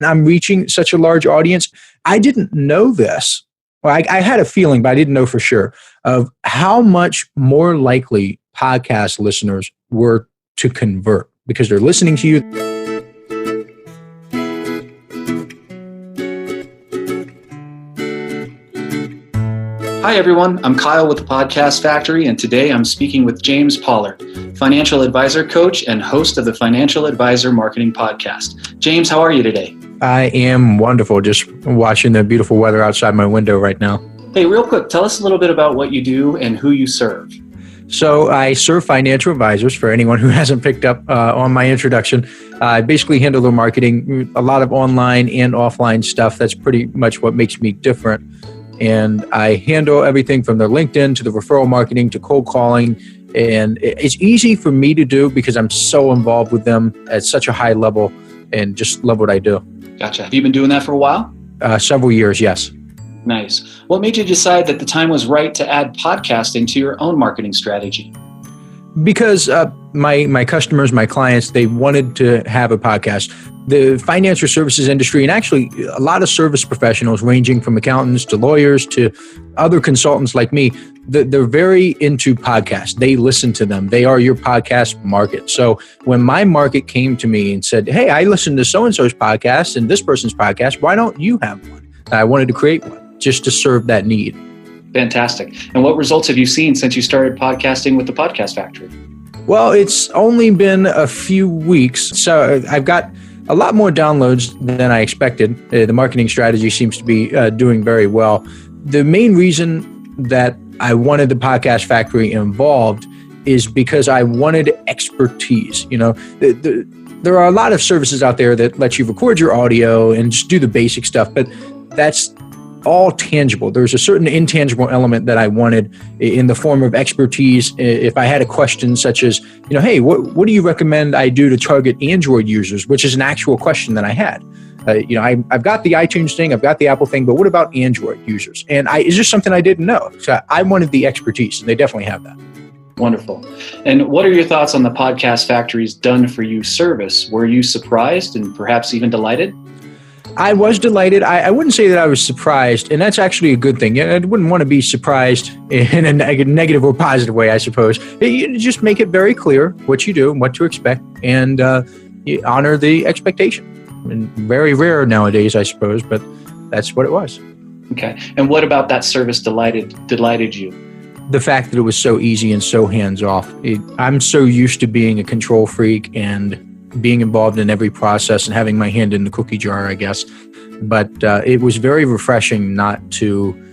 I'm reaching such a large audience. I didn't know this. Well, I had a feeling, but I didn't know for sure of how much more likely podcast listeners were to convert because they're listening to you. Hi, everyone. I'm Kyle with the Podcast Factory, and today I'm speaking with James Pollard, financial advisor, coach, and host of the Financial Advisor Marketing Podcast. James, how are you today? I am wonderful. Just watching the beautiful weather outside my window right now. Hey, real quick, tell us a little bit about what you do and who you serve. So I serve financial advisors for anyone who hasn't picked up on my introduction. I basically handle their marketing, a lot of online and offline stuff. That's pretty much what makes me different. And I handle everything from their LinkedIn to the referral marketing to cold calling. And it's easy for me to do because I'm so involved with them at such a high level and just love what I do. Gotcha. Have you been doing that for a while? Several years, yes. Nice. What made you decide that the time was right to add podcasting to your own marketing strategy? Because my customers, my clients, they wanted to have a podcast. The financial services industry, and actually a lot of service professionals ranging from accountants to lawyers to other consultants like me, they're very into podcasts. They listen to them. They are your podcast market. So when my market came to me and said, hey, I listened to so-and-so's podcast and this person's podcast, why don't you have one? I wanted to create one just to serve that need. Fantastic. And what results have you seen since you started podcasting with the Podcast Factory? Well, it's only been a few weeks, so I've got a lot more downloads than I expected. The marketing strategy seems to be doing very well. The main reason that I wanted the Podcast Factory involved is because I wanted expertise. You know, there are a lot of services out there that let you record your audio and just do the basic stuff, but that's all tangible. There's a certain intangible element that I wanted in the form of expertise. If I had a question such as, you know, hey, what do you recommend I do to target Android users, which is an actual question that I had. I've got the iTunes thing, I've got the Apple thing, but what about Android users? And it's just something I didn't know. So I wanted the expertise, and they definitely have that. Wonderful. And what are your thoughts on the Podcast Factory's Done For You service? Were you surprised and perhaps even delighted? I was delighted. I wouldn't say that I was surprised, and that's actually a good thing. I wouldn't want to be surprised in a negative or positive way, I suppose. You just make it very clear what you do and what to expect, and you honor the expectation. And very rare nowadays, I suppose, but that's what it was. Okay. And what about that service delighted you? The fact that it was so easy and so hands-off. I'm so used to being a control freak and being involved in every process and having my hand in the cookie jar, I guess. But it was very refreshing not to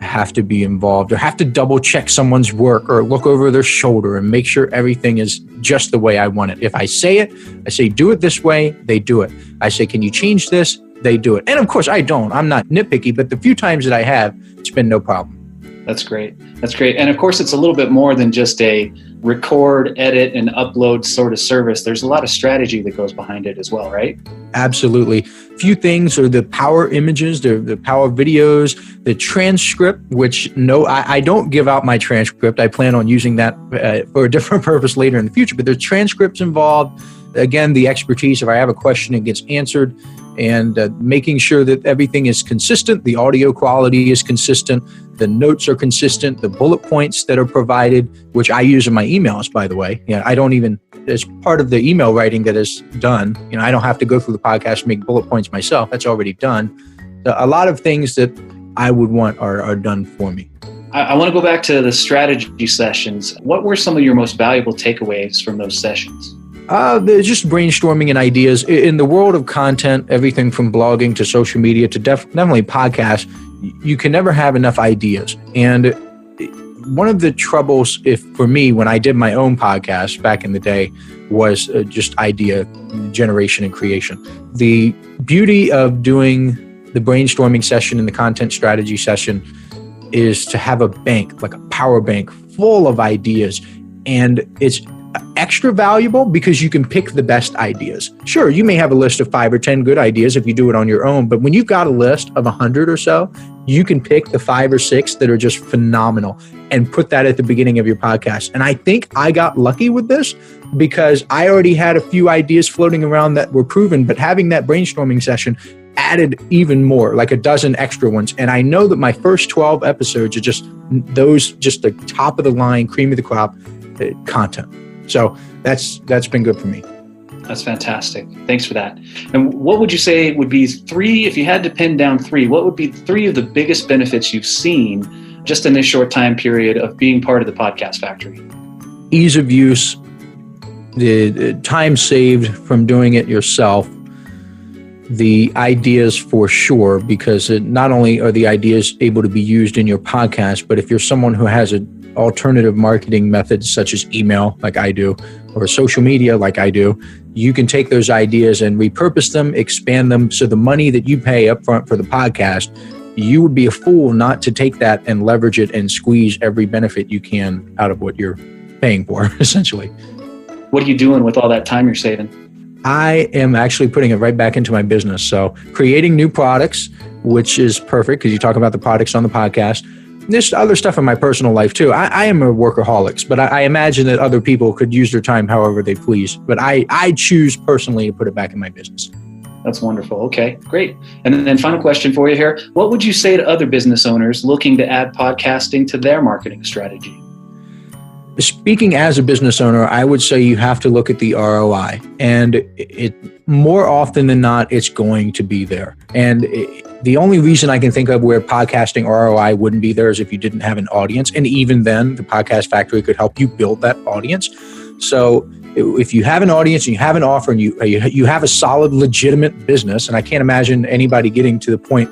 have to be involved or have to double check someone's work or look over their shoulder and make sure everything is just the way I want it. If I say do it this way, they do it. I say, can you change this? They do it. And of course I don't. I'm not nitpicky, but the few times that I have, it's been no problem. That's great. That's great. And of course, it's a little bit more than just a record, edit, and upload sort of service. There's a lot of strategy that goes behind it as well, right? Absolutely. Few things are the power images, the power videos, the transcript, which I don't give out my transcript. I plan on using that for a different purpose later in the future, but there's transcripts involved. Again, the expertise, if I have a question, it gets answered, and making sure that everything is consistent, the audio quality is consistent, the notes are consistent, the bullet points that are provided, which I use in my emails, by the way. I don't even, as part of the email writing that is done, I don't have to go through the podcast and make bullet points myself. That's already done. A lot of things that I would want are done for me. I want to go back to the strategy sessions. What were some of your most valuable takeaways from those sessions? Just brainstorming and ideas. In the world of content, everything from blogging to social media to definitely podcasts, you can never have enough ideas. And one of the troubles for me when I did my own podcast back in the day was just idea generation and creation. The beauty of doing the brainstorming session and the content strategy session is to have a bank, like a power bank full of ideas. And it's extra valuable because you can pick the best ideas. Sure, you may have a list of 5 or 10 good ideas if you do it on your own, but when you've got a list of 100 or so, you can pick the 5 or 6 that are just phenomenal and put that at the beginning of your podcast. And I think I got lucky with this because I already had a few ideas floating around that were proven, but having that brainstorming session added even more, like a dozen extra ones. And I know that my first 12 episodes are just the top of the line, cream of the crop content. So that's been good for me. That's fantastic. Thanks for that. And what would you say would be 3, if you had to pin down 3, what would be 3 of the biggest benefits you've seen just in this short time period of being part of the Podcast Factory? Ease of use, the time saved from doing it yourself, the ideas for sure, because not only are the ideas able to be used in your podcast, but if you're someone who has an alternative marketing methods such as email, like I do, or social media, like I do, you can take those ideas and repurpose them, expand them. So the money that you pay up front for the podcast, you would be a fool not to take that and leverage it and squeeze every benefit you can out of what you're paying for, essentially. What are you doing with all that time you're saving? I am actually putting it right back into my business. So creating new products, which is perfect because you talk about the products on the podcast. There's other stuff in my personal life too. I am a workaholic, but I imagine that other people could use their time however they please. But I choose personally to put it back in my business. That's wonderful. Okay, great. And then final question for you here. What would you say to other business owners looking to add podcasting to their marketing strategy? Speaking as a business owner, I would say you have to look at the ROI, and it more often than not, it's going to be there. And the only reason I can think of where podcasting ROI wouldn't be there is if you didn't have an audience. And even then, the Podcast Factory could help you build that audience. So if you have an audience and you have an offer and you have a solid, legitimate business, and I can't imagine anybody getting to the point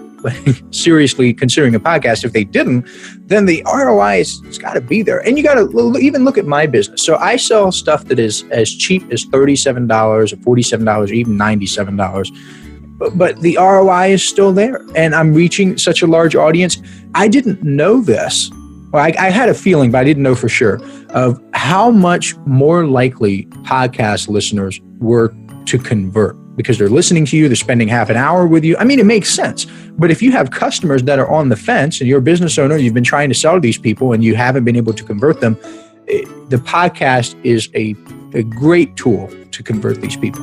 seriously considering a podcast. If they didn't, then the ROI it's got to be there. And you got to even look at my business. So I sell stuff that is as cheap as $37 or $47 or even $97. But the ROI is still there. And I'm reaching such a large audience. I didn't know this. Well, I had a feeling, but I didn't know for sure, of how much more likely podcast listeners were to convert. Because they're listening to you, they're spending half an hour with you. I mean, it makes sense. But if you have customers that are on the fence and you're a business owner, you've been trying to sell to these people and you haven't been able to convert them, the podcast is a great tool to convert these people.